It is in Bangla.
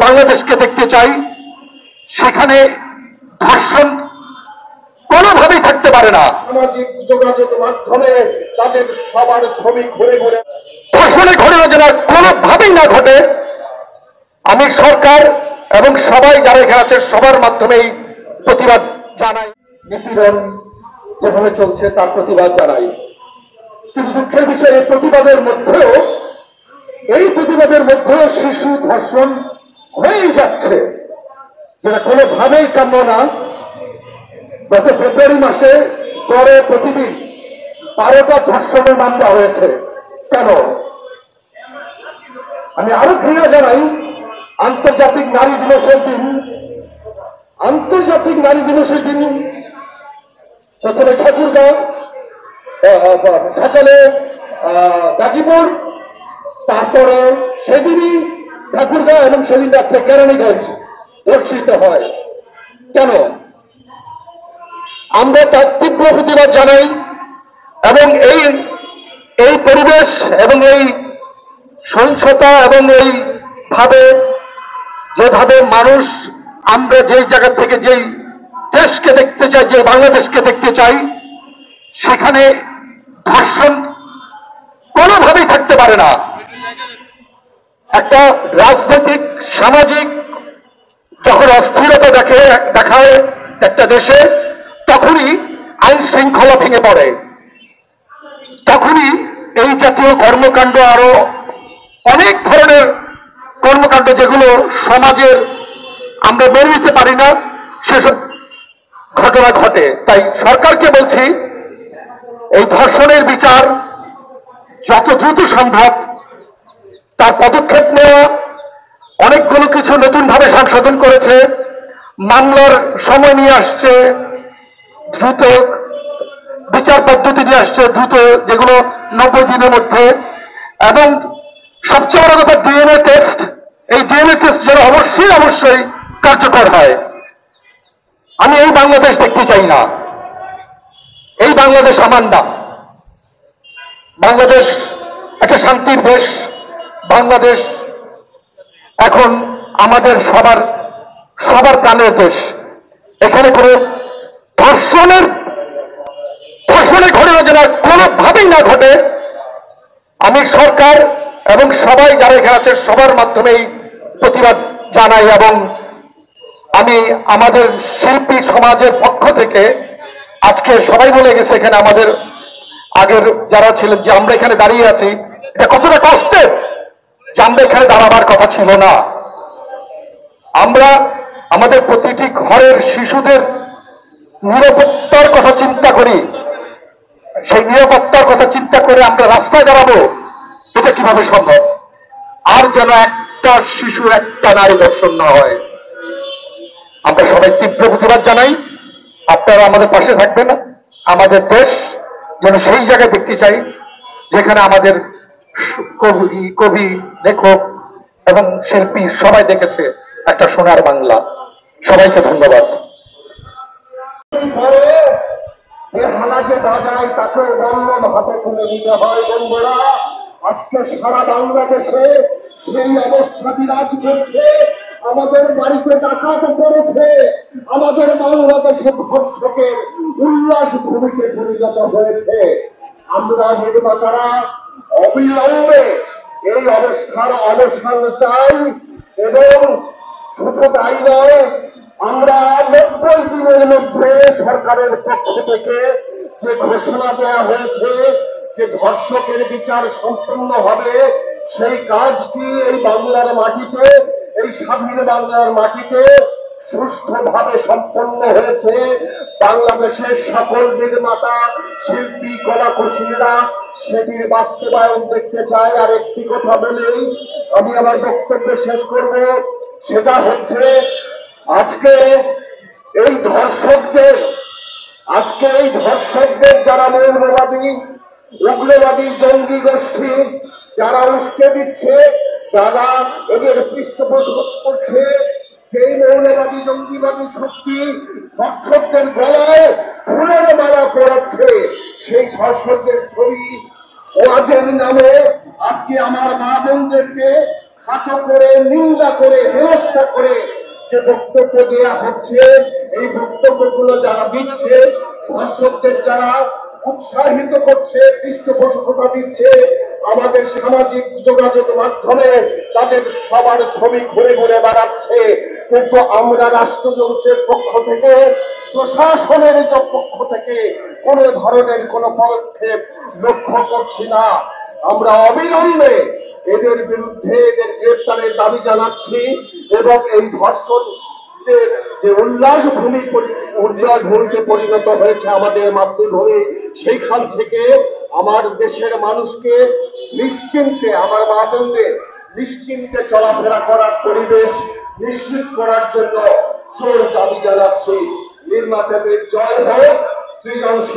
বাংলাদেশকে দেখতে চাই সেখানে ধর্ষণ কোনোভাবেই থাকতে পারে না। সামাজিক যোগাযোগ মাধ্যমে তাদের সবার ছবি ঘুরে ঘুরে ধর্ষণের ঘটনা যেন কোনোভাবেই না ঘটে। আমি সরকার এবং সবাই যারা এখানে আছে সবার মাধ্যমেই প্রতিবাদ জানাই। নিপীড়ন যেভাবে চলছে তার প্রতিবাদ জানাই। কিন্তু দুঃখের বিষয় এই প্রতিবাদের মধ্যেও শিশু ধর্ষণ হয়েই যাচ্ছে, যেটা কোনোভাবেই কাম্য না। গত ফেব্রুয়ারি মাসে গড়ে প্রতিদিন 12টা ধর্ষণের মামলা হয়েছে। কেন? আমি আরো ঘৃণা জানাই, আন্তর্জাতিক নারী দিবসের দিন প্রথমে ঠাকুরগাঁও, সকালে গাজীপুর, তারপরে সেদিনই ঠাকুরগাঁও এবং সেদিন রাত্রে কেরানীগঞ্জ ধর্ষিত হয়। কেন? আমরা তার তীব্র প্রতিবাদ জানাই এবং এই পরিবেশ এবং এই সহিংসতা এবং যেভাবে মানুষ, আমরা যেই জায়গা থেকে যেই দেশকে দেখতে চাই, যে বাংলাদেশকে দেখতে চাই, সেখানে ধর্ষণ কোনোভাবেই থাকতে পারে না। একটা রাজনৈতিক সামাজিক যখন অস্থিরতা দেখায় একটা দেশে, তখনই আইন শৃঙ্খলা ভেঙে পড়ে, তখনই এই জাতীয় কর্মকাণ্ড, আরো অনেক ধরনের কর্মকাণ্ড যেগুলো সমাজের আমরা মেনে নিতে পারি না, সেসব ঘটনা ঘটে। তাই সরকারকে বলছি, এই ধর্ষণের বিচার যত দ্রুত সম্ভব তার পদক্ষেপ নেওয়া। অনেকগুলো কিছু নতুনভাবে সংশোধন করেছে, মামলার সময় নিয়ে আসছে, দ্রুত বিচার পদ্ধতি নিয়ে আসছে, দ্রুত, যেগুলো 90 দিনের মধ্যে। এবং সবচেয়ে বড় কথা ডিএনএ টেস্ট, এই ডিএনএ টেস্ট যেন অবশ্যই কার্যকর হয়। আমি এই বাংলাদেশ দেখতে চাই না, এই বাংলাদেশ আমার না। বাংলাদেশ একটা শান্তির দেশ, বাংলাদেশ এখন আমাদের সবার প্রাণের দেশ। এখানে কোনো ধর্ষণের ঘটনা যেন কোনোভাবেই না ঘটে। আমি সরকার এবং সবাই যারা এখানে আছে সবার মাধ্যমেই প্রতিবাদ জানাই এবং আমি আমাদের শিল্পী সমাজের পক্ষ থেকে আজকে সবাই বলে গেছে, এখানে আমাদের আগের যারা ছিলেন, যে আমরা এখানে দাঁড়িয়ে আছি, এটা কতটা কষ্টের, যে আমরা এখানে দাঁড়াবার কথা ছিল না। আমরা আমাদের প্রতিটি ঘরের শিশুদের নিরাপত্তার কথা চিন্তা করি, সেই নিরাপত্তার কথা চিন্তা করে আমরা রাস্তায় দাঁড়াবো, এটা কিভাবে সম্ভব? আর যেন একটা শিশু, একটা নারী ধর্ষণ না হয়। আমরা সবাই তীব্র প্রতিবাদ জানাই। আপনারা আমাদের পাশে থাকবেন না। আমাদের দেশ যেন সেই জায়গায় দেখতে চাই যেখানে আমাদের কবি, লেখক এবং শিল্পী সবাই দেখেছে একটা সোনার বাংলা। সবাইকে ধন্যবাদ। হালাকে বাজায় তাকে বন্ধন হাতে তুলে নিতে হয়। বন্ধুরা, আজকে সারা বাংলাদেশে সেই অবস্থা বিরাজ করছে। আমাদের বাড়িতে ডাকাত পড়েছে, আমাদের বাংলাদেশে ধর্ষকের উল্লাস ভূমিতে পরিণত হয়েছে। আমরা নির্মাতারা অবিলম্বে এই অবস্থার অবসান চাই এবং শুধু তাই নয়, আমরা 90 দিনের মধ্যে সরকারের পক্ষ থেকে যে ঘোষণা দেওয়া হয়েছে যে ধর্ষকের বিচার সম্পন্ন হবে, সেই কাজটি এই বাংলার মাটিতে, এই স্বাধীন বাংলার মাটিতে সুষ্ঠুভাবে সম্পন্ন হয়েছে। বাংলাদেশের সকল নির্মাতা, শিল্পী, কলাকুশলীরা সেটির বাস্তবায়ন দেখতে চায়। আর একটি কথা বলেই আমি আমার বক্তব্য শেষ করব, সেটা হচ্ছে আজকে এই ধর্ষকদের যারা মৌলবাদী, উগ্রবাদী, জঙ্গি গোষ্ঠী যারা উস্কে দিচ্ছে, যারা এদের পৃষ্ঠপোষক করছে, সেই মৌলবাদী জঙ্গিবাদী শক্তি ধর্ষকদের গলায় ফুলের মালা পড়াচ্ছে, সেই ধর্ষকদের ছবি ওয়াজের নামে আজকে আমার মা বোনদেরকে খাটো করে, নিন্দা করে, হেনস্থা করে যে বক্তব্য দেওয়া হচ্ছে, এই বক্তব্যগুলো যারা দিচ্ছে, ধর্ষকদের যারা উৎসাহিত করছে, পৃষ্ঠপোষকতা দিচ্ছে, আমাদের সামাজিক যোগাযোগ মাধ্যমে তাদের সবার ছবি ঘুরে ঘুরে বেড়াচ্ছে। কিন্তু আমরা রাষ্ট্রযন্ত্রের পক্ষ থেকে, প্রশাসনের পক্ষ থেকে কোন ধরনের কোন পদক্ষেপ লক্ষ্য করছি না। আমরা অবিলম্বে এদের বিরুদ্ধে এদের গ্রেফতারের দাবি জানাচ্ছি এবং এই ধর্ষণ যে উল্লাস ভূমিতে পরিণত হয়েছে আমাদের মাতৃভূমি, সেইখান থেকে আমার দেশের মানুষকে নিশ্চিন্তে, আমার মা বোনদের নিশ্চিন্তে চলাফেরা করার পরিবেশ নিশ্চিত করার জন্য জোর দাবি জানাচ্ছি। নির্বাচনের জয় হোক, সৃজনশীল